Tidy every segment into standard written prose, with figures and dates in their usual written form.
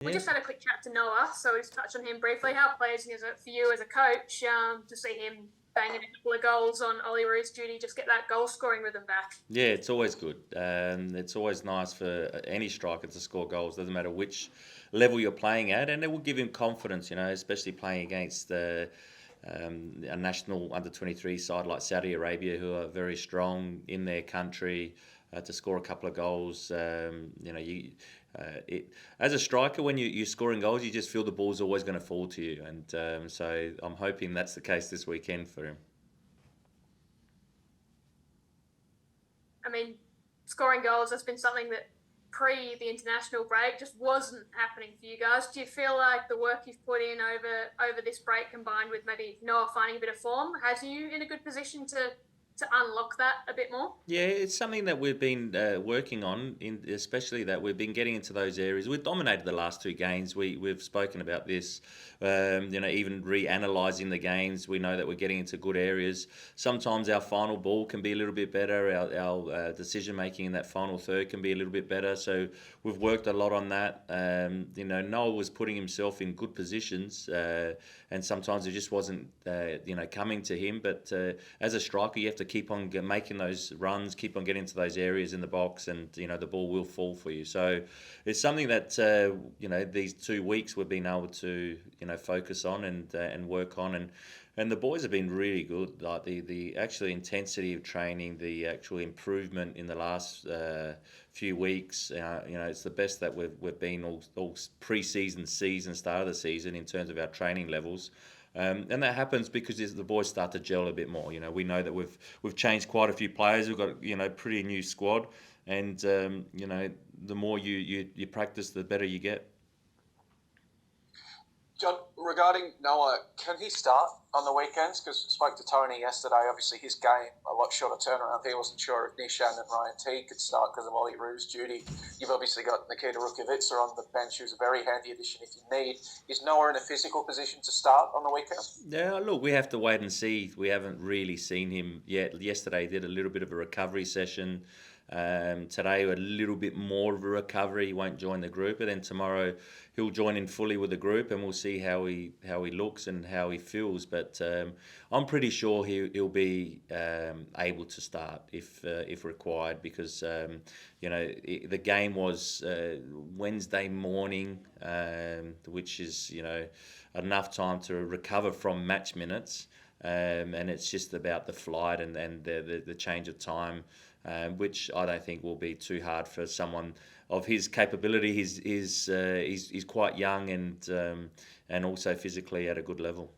We Yeah. just had a quick chat to Noah, so we've touched on him briefly. How pleasing is it for you as a coach to see him banging a couple of goals on Ollie's duty, just get that goal scoring rhythm back? Yeah, it's always good. It's always nice for any striker to score goals. Doesn't matter which level you're playing at, and it will give him confidence. Especially playing against a national under 23 side like Saudi Arabia, who are very strong in their country. To score a couple of goals, as a striker, when you're scoring goals, you just feel the ball's always going to fall to you, and so I'm hoping that's the case this weekend for him. I mean, scoring goals has been something that pre the international break just wasn't happening for you guys. Do you feel like the work you've put in over this break, combined with maybe Noah finding a bit of form, has you in a good position to unlock that a bit more? Yeah, it's something that we've been working on, especially that we've been getting into those areas. We've dominated the last two games. We've spoken about this, even reanalyzing the games. We know that we're getting into good areas. Sometimes our final ball can be a little bit better. Our decision making in that final third can be a little bit better. So we've worked a lot on that. Noel was putting himself in good positions, and sometimes it just wasn't, coming to him. But as a striker, you have to keep on making those runs, keep on getting to those areas in the box, and the ball will fall for you. So it's something that these 2 weeks we've been able to focus on and work on, and the boys have been really good. Like the actual intensity of training, the actual improvement in the last few weeks. It's the best that we've been all pre-season, start of the season in terms of our training levels. And that happens because as the boys start to gel a bit more. We know that we've changed quite a few players. We've got pretty new squad, and the more you practice, the better you get. John, regarding Noah, can he start on the weekends? Because I spoke to Tony yesterday. Obviously, his game, a lot shorter turnaround. He wasn't sure if Nishan and Ryan T could start because of Ollie Roo's duty. You've obviously got Nikita Rukavica on the bench, who's a very handy addition if you need. Is Noah in a physical position to start on the weekend? Yeah, look, we have to wait and see. We haven't really seen him yet. Yesterday, he did a little bit of a recovery session. Today, a little bit more of a recovery. He won't join the group, but then tomorrow he'll join in fully with the group, and we'll see how he looks and how he feels. But I'm pretty sure he'll be able to start if required, because the game was Wednesday morning, which is enough time to recover from match minutes. And it's just about the flight and the change of time, which I don't think will be too hard for someone of his capability. He's quite young and also physically at a good level.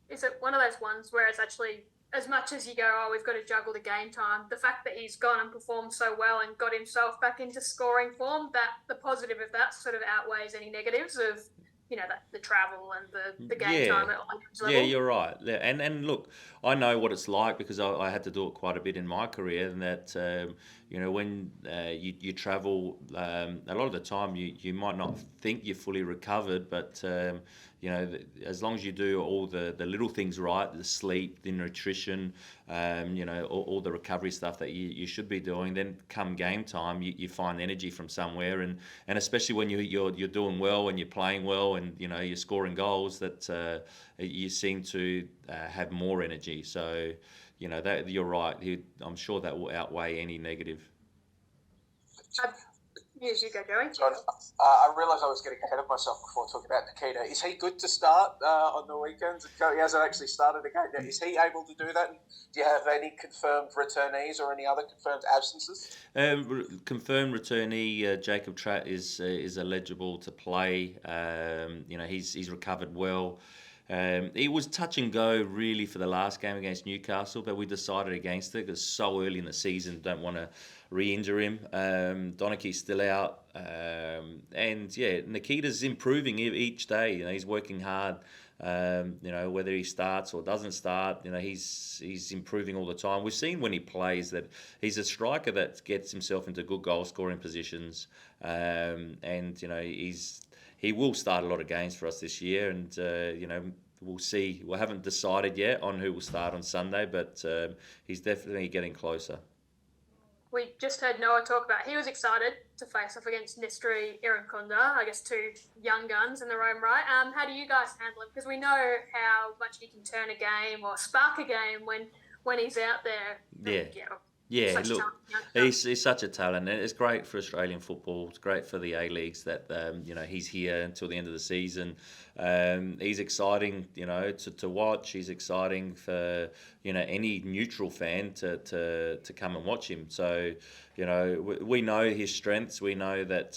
Is it one of those ones where it's actually, as much as you go, oh, we've got to juggle the game time, the fact that he's gone and performed so well and got himself back into scoring form, that the positive of that sort of outweighs any negatives of the travel and the game Yeah, time at Olympics yeah, level? you're right. Yeah, and look, I know what it's like because I had to do it quite a bit in my career. And that when you travel, a lot of the time you might not think you're fully recovered, but as long as you do all the little things right, the sleep, the nutrition, all the recovery stuff that you should be doing, then come game time, you find energy from somewhere, and especially when you're doing well and you're playing well and you're scoring goals, that you seem to have more energy. So that you're right. I'm sure that will outweigh any negative. Yes, you go, Joey. John, I realised I was getting ahead of myself before talking about Nikita. Is he good to start on the weekends? He hasn't actually started a game yet. Is he able to do that? And do you have any confirmed returnees or any other confirmed absences? Confirmed returnee Jacob Tratt is eligible to play. He's recovered well. It was touch and go really for the last game against Newcastle, but we decided against it because so early in the season, don't want to re-injure him. Donachie's still out, and yeah, Nikita's improving each day. He's working hard. Whether he starts or doesn't start, he's improving all the time. We've seen when he plays that he's a striker that gets himself into good goal scoring positions, and he will start a lot of games for us this year, and we'll see. We haven't decided yet on who will start on Sunday, but he's definitely getting closer. we just heard Noah talk about he was excited to face off against Nistri Irankunda, I guess two young guns in their own right. How do you guys handle him? Because we know how much he can turn a game or spark a game when he's out there. Yeah. You know, Yeah, such a look, talented youngster. he's such a talent, and it's great for Australian football. It's great for the A Leagues that he's here until the end of the season. He's exciting, to watch. He's exciting for any neutral fan to come and watch him. So we know his strengths. We know that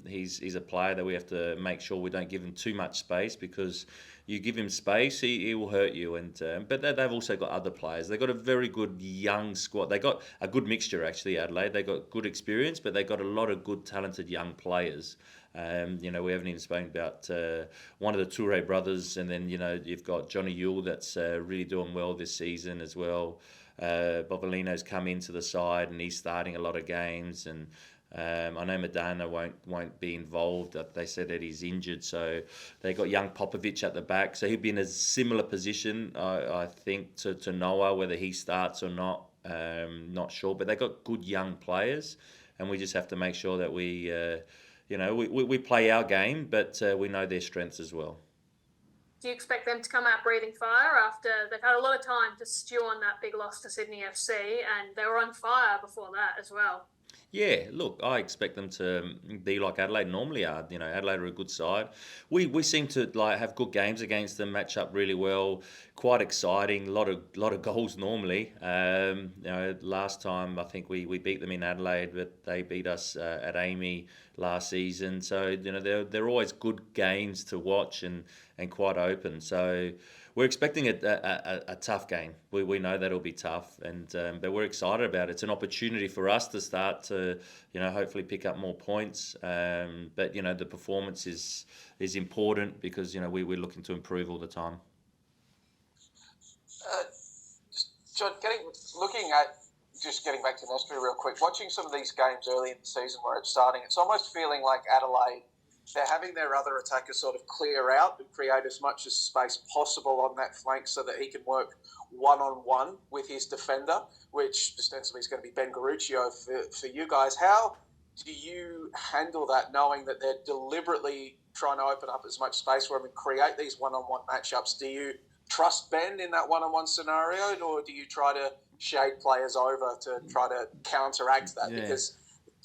he's a player that we have to make sure we don't give him too much space, because you give him space, he will hurt you. And but they've also got other players. They've got a very good young squad. They got a good mixture, actually, Adelaide. They got good experience, but they got a lot of good, talented young players. We haven't even spoken about one of the Toure brothers, and then you've got Johnny Yule that's really doing well this season as well. Bobolino's come into the side and he's starting a lot of games, and I know Madana won't be involved. They said that he's injured, so they got young Popovic at the back. So he'll be in a similar position, I think, to Noah. Whether he starts or not sure. But they got good young players, and we just have to make sure that we play our game, but we know their strengths as well. Do you expect them to come out breathing fire after they've had a lot of time to stew on that big loss to Sydney FC, and they were on fire before that as well? Yeah, look, I expect them to be like Adelaide normally are. Adelaide are a good side. We seem to have good games against them, match up really well, quite exciting. Lot of goals normally. Last time I think we beat them in Adelaide, but they beat us at Amy last season. So they're always good games to watch and quite open. So we're expecting a tough game. We know that it'll be tough, but we're excited about it. It's an opportunity for us to start to hopefully pick up more points. But the performance is important, because we're looking to improve all the time. John, getting back to Nestry real quick, watching some of these games early in the season where it's starting, it's almost feeling like Adelaide, they're having their other attackers sort of clear out and create as much as space possible on that flank so that he can work one-on-one with his defender, which ostensibly is going to be Ben Garuccio for you guys. How do you handle that, knowing that they're deliberately trying to open up as much space for him and create these one-on-one matchups? Do you trust Ben in that one-on-one scenario, or do you try to shade players over to try to counteract that? Yeah. Because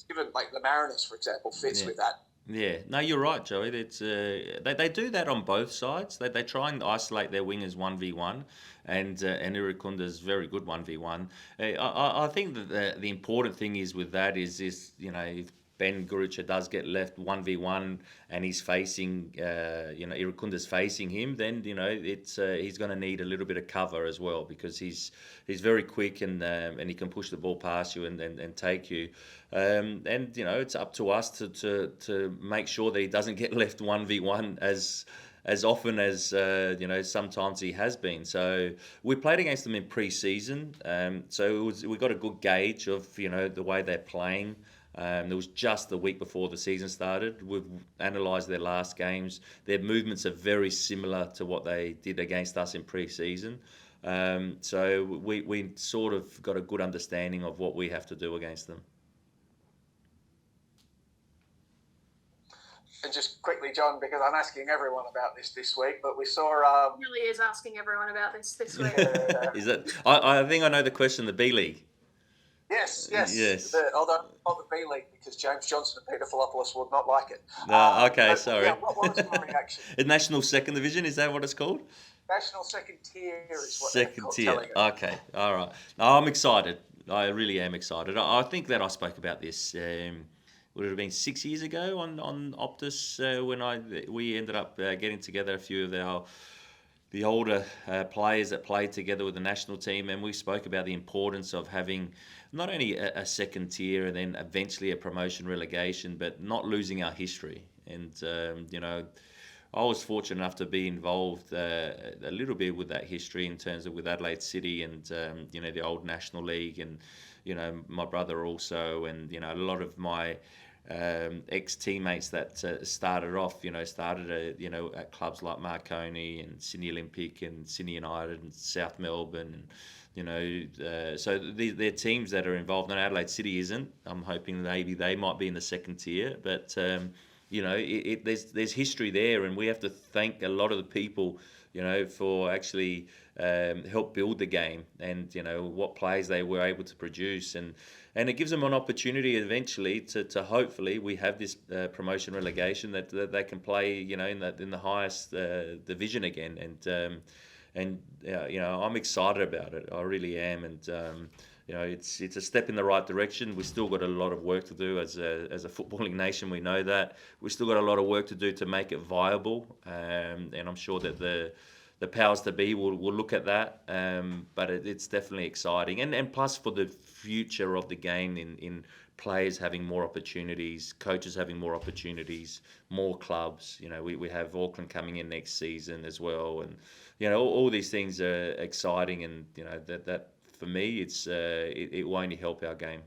given like the Mariners, for example, fits with that. Yeah, no, you're right, Joey. It's they do that on both sides. They try and isolate their wingers 1v1, and Irakunda's very good 1v1. I think that the important thing is with that is if Ben Gurucha does get left 1v1 and he's facing Irakunda's facing him, then it's he's going to need a little bit of cover as well, because he's very quick and he can push the ball past you and take you. And it's up to us to make sure that he doesn't get left 1v1 as often as sometimes he has been. So we played against them in pre-season, so we got a good gauge of the way they're playing. It was just the week before the season started. We've analysed their last games. Their movements are very similar to what they did against us in pre-season. So we sort of got a good understanding of what we have to do against them. And just quickly, John, because I'm asking everyone about this week, but we saw... Really is asking everyone about this week. Is that? I think I know the question, the B League. Yes. Although not the B League, because James Johnson and Peter Philopoulos would not like it. Okay, sorry. Yeah, what was your reaction? National Second Division, is that what it's called? National Second Tier is what Second they're tier. Okay, all right. No, I'm excited. I really am excited. I think that I spoke about this. Would it have been 6 years ago on Optus when we ended up getting together a few of the older players that played together with the national team, and we spoke about the importance of having not only a second tier and then eventually a promotion relegation, but not losing our history. And I was fortunate enough to be involved a little bit with that history in terms of with Adelaide City and the old National League, and my brother also, and a lot of my ex teammates that started off, at clubs like Marconi and Sydney Olympic and Sydney United and South Melbourne, and so they're teams that are involved. And Adelaide City isn't. I'm hoping maybe they might be in the second tier, but there's history there, and we have to thank a lot of the people, for actually help build the game, and what players they were able to produce, and it gives them an opportunity eventually to hopefully we have this promotion relegation that they can play, in the highest division again, and I'm excited about it. I really am, and it's a step in the right direction. We still got a lot of work to do as a footballing nation. We know that we still got a lot of work to do to make it viable, and I'm sure that the powers to be will look at that. But it's definitely exciting, and plus for the future of the game in players having more opportunities, coaches having more opportunities, more clubs. We have Auckland coming in next season as well, and all these things are exciting, and that for me it will only help our game.